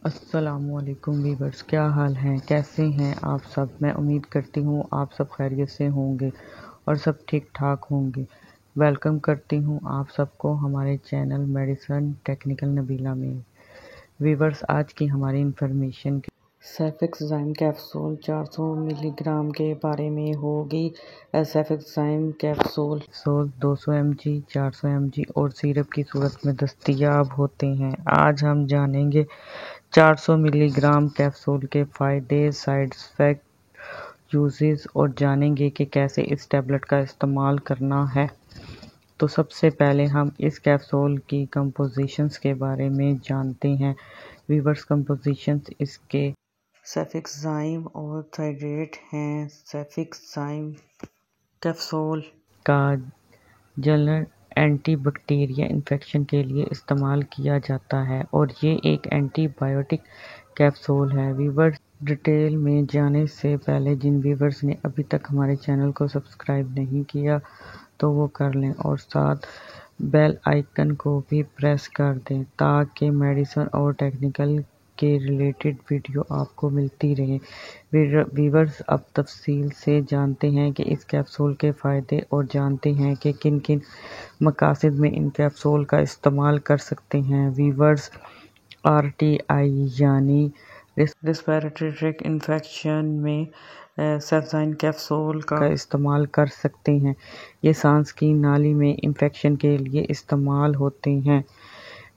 السلام علیکم ویورز، کیا حال ہیں؟ کیسے ہیں آپ سب؟ میں امید کرتی ہوں آپ سب خیریت سے ہوں گے اور سب ٹھیک ٹھاک ہوں گے۔ ویلکم کرتی ہوں آپ سب کو ہمارے چینل میڈیسن ٹیکنیکل نبیلہ میں۔ ویورز، آج کی ہماری انفارمیشن سیفکسائم کیپسول 400 ملی گرام کے بارے میں ہوگی۔ Cefixime capsule 200 M G, 400 M G اور سیرپ کی صورت میں دستیاب ہوتے ہیں۔ آج ہم جانیں گے 400 ملی گرام کیپسول کے فائدے، سائیڈ ایفیکٹ، یوزز اور جانیں گے کہ کیسے اس ٹیبلٹ کا استعمال کرنا ہے۔ تو سب سے پہلے ہم اس کیپسول کی کمپوزیشنز کے بارے میں جانتے ہیں۔ ویورز، کمپوزیشنز اس کے سیفکسائم اور تھائیریٹ ہیں۔ سیفکسائم کیپسول کا جنرل اینٹی بیکٹیریل انفیکشن کے لیے استعمال کیا جاتا ہے اور یہ ایک اینٹی بائیوٹک کیپسول ہے۔ ویورز، ڈیٹیل میں جانے سے پہلے جن ویورز نے ابھی تک ہمارے چینل کو سبسکرائب نہیں کیا تو وہ کر لیں اور ساتھ بیل آئیکن کو بھی پریس کر دیں تاکہ میڈیسن اور ٹیکنیکل کے ریلیٹڈ ویڈیو آپ کو ملتی رہے۔ ویورز، اب تفصیل سے جانتے ہیں کہ اس کیپسول کے فائدے اور جانتے ہیں کہ کن کن مقاصد میں ان کیپسول کا استعمال کر سکتے ہیں۔ ویورز، RTI یعنی ریسپیریٹری ٹریکٹ انفیکشن میں سیفکسائم کیپسول کا استعمال کر سکتے ہیں۔ یہ سانس کی نالی میں انفیکشن کے لیے استعمال ہوتے ہیں،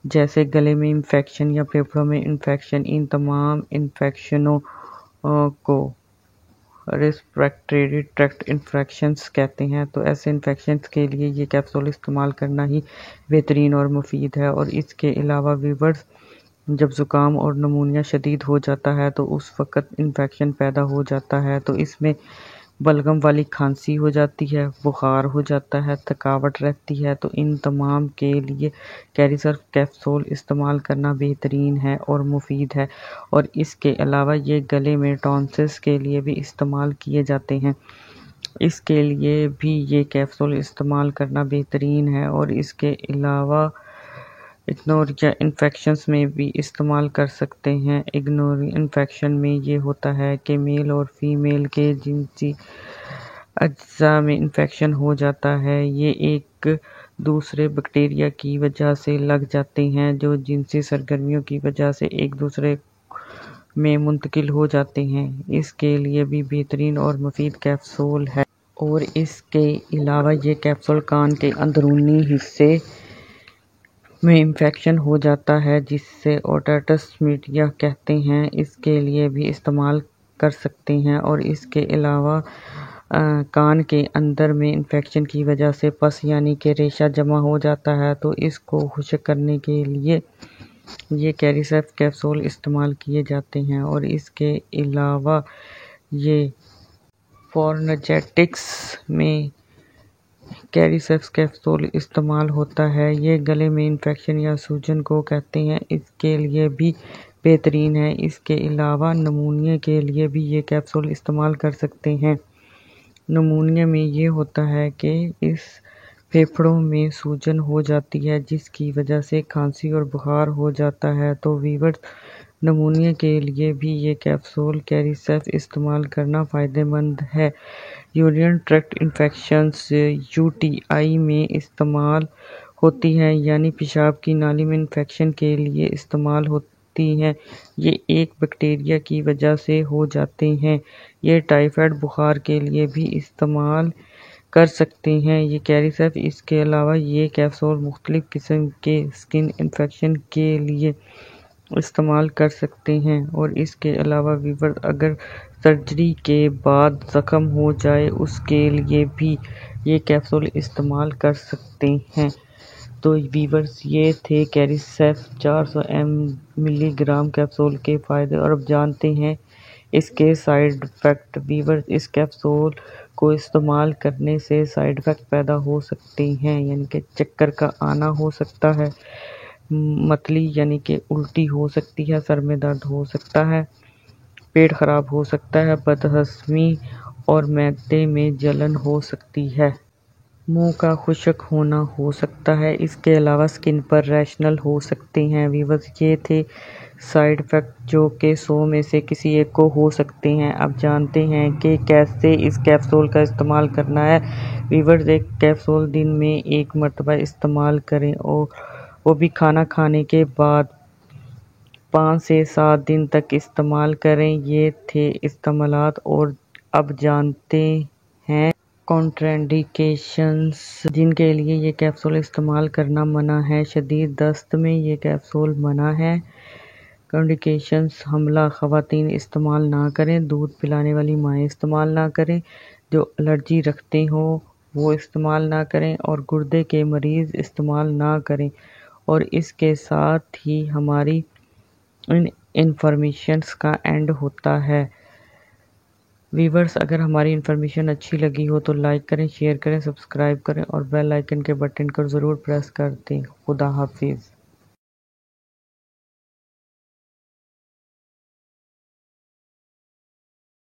جیسے گلے میں انفیکشن یا پھیپھڑوں میں انفیکشن۔ ان تمام انفیکشنوں کو ریسپیریٹری ٹریکٹ انفیکشنز کہتے ہیں۔ تو ایسے انفیکشنز کے لیے یہ کیپسول استعمال کرنا ہی بہترین اور مفید ہے۔ اور اس کے علاوہ ویورز، جب زکام اور نمونیا شدید ہو جاتا ہے تو اس وقت انفیکشن پیدا ہو جاتا ہے تو اس میں بلغم والی کھانسی ہو جاتی ہے، بخار ہو جاتا ہے، تھکاوٹ رہتی ہے۔ تو ان تمام کے لیے کیریسرف کیپسول استعمال کرنا بہترین ہے اور مفید ہے۔ اور اس کے علاوہ یہ گلے میں ٹونسلز کے لیے بھی استعمال کیے جاتے ہیں، اس کے لیے بھی یہ کیپسول استعمال کرنا بہترین ہے۔ اور اس کے علاوہ اگنوریا انفیکشنز میں بھی استعمال کر سکتے ہیں۔ اگنوریا انفیکشن میں یہ ہوتا ہے کہ میل اور فیمیل کے جنسی اجزاء میں انفیکشن ہو جاتا ہے۔ یہ ایک دوسرے بیکٹیریا کی وجہ سے لگ جاتے ہیں جو جنسی سرگرمیوں کی وجہ سے ایک دوسرے میں منتقل ہو جاتے ہیں۔ اس کے لیے بھی بہترین اور مفید کیپسول ہے۔ اور اس کے علاوہ یہ کیپسول کان کے اندرونی حصے میں انفیکشن ہو جاتا ہے جسے اوٹائٹس میڈیا کہتے ہیں، اس کے لیے بھی استعمال کر سکتے ہیں۔ اور اس کے علاوہ کان کے اندر میں انفیکشن کی وجہ سے پس یعنی کہ ریشہ جمع ہو جاتا ہے تو اس کو خشک کرنے کے لیے یہ کیریسرف کیپسول استعمال کیے جاتے ہیں۔ اور اس کے علاوہ یہ فارنجائٹس میں کیریسرف کیپسول استعمال ہوتا ہے۔ یہ گلے میں انفیکشن یا سوجن کو کہتے ہیں، اس کے لیے بھی بہترین ہے۔ اس کے علاوہ نمونیا کے لیے بھی یہ کیپسول استعمال کر سکتے ہیں۔ نمونیا میں یہ ہوتا ہے کہ اس پھیپھڑوں میں سوجن ہو جاتی ہے جس کی وجہ سے کھانسی اور بخار ہو جاتا ہے۔ تو ویورز، نمونیا کے لیے بھی یہ کیپسول کیریسرف استعمال کرنا فائدہ مند ہے۔ یورینری ٹریکٹ انفیکشنز UTI میں استعمال ہوتی ہیں، یعنی پیشاب کی نالی میں انفیکشن کے لیے استعمال ہوتی ہیں۔ یہ ایک بیکٹیریا کی وجہ سے ہو جاتے ہیں۔ یہ ٹائفائڈ بخار کے لیے بھی استعمال کر سکتے ہیں یہ کیریسرف۔ اس کے علاوہ یہ کیپسول مختلف قسم کے اسکن انفیکشن کے لیے استعمال کر سکتے ہیں۔ اور اس کے علاوہ ویورز، اگر سرجری کے بعد زخم ہو جائے اس کے لیے بھی یہ کیپسول استعمال کر سکتے ہیں۔ تو ویورز، یہ تھے کیریسرف 400 ملی گرام کیپسول کے فائدے۔ اور اب جانتے ہیں اس کے سائیڈ ایفیکٹ۔ ویورز، اس کیپسول کو استعمال کرنے سے سائیڈ ایفیکٹ پیدا ہو سکتے ہیں، یعنی کہ چکر کا آنا ہو سکتا ہے، متلی یعنی کہ الٹی ہو سکتی ہے، سر میں درد ہو سکتا ہے، پیٹ خراب ہو سکتا ہے، بدہضمی اور معدے میں جلن ہو سکتی ہے، منہ کا خشک ہونا ہو سکتا ہے۔ اس کے علاوہ اسکن پر ریشز ہو سکتے ہیں۔ ویورز، یہ تھے سائیڈ ایفیکٹ جو کہ 100 میں سے کسی ایک کو ہو سکتے ہیں۔ اب جانتے ہیں کہ کیسے اس کیپسول کا استعمال کرنا ہے۔ ویورز، ایک کیپسول دن میں 1 مرتبہ استعمال کریں اور وہ بھی کھانا کھانے کے بعد 5 سے 7 دن تک استعمال کریں۔ یہ تھے استعمالات، اور اب جانتے ہیں کنٹرانڈیکیشنز جن کے لیے یہ کیپسول استعمال کرنا منع ہے۔ شدید دست میں یہ کیپسول منع ہے۔ کنٹرانڈیکیشنز: حاملہ خواتین استعمال نہ کریں، دودھ پلانے والی مائیں استعمال نہ کریں، جو الرجی رکھتے ہوں وہ استعمال نہ کریں، اور گردے کے مریض استعمال نہ کریں۔ اور اس کے ساتھ ہی ہماری انفارمیشن کا اینڈ ہوتا ہے۔ ویورز، اگر ہماری انفارمیشن اچھی لگی ہو تو لائک کریں، شیئر کریں، سبسکرائب کریں اور بیل آئیکن کے بٹن کو ضرور پریس کر دیں۔ خدا حافظ۔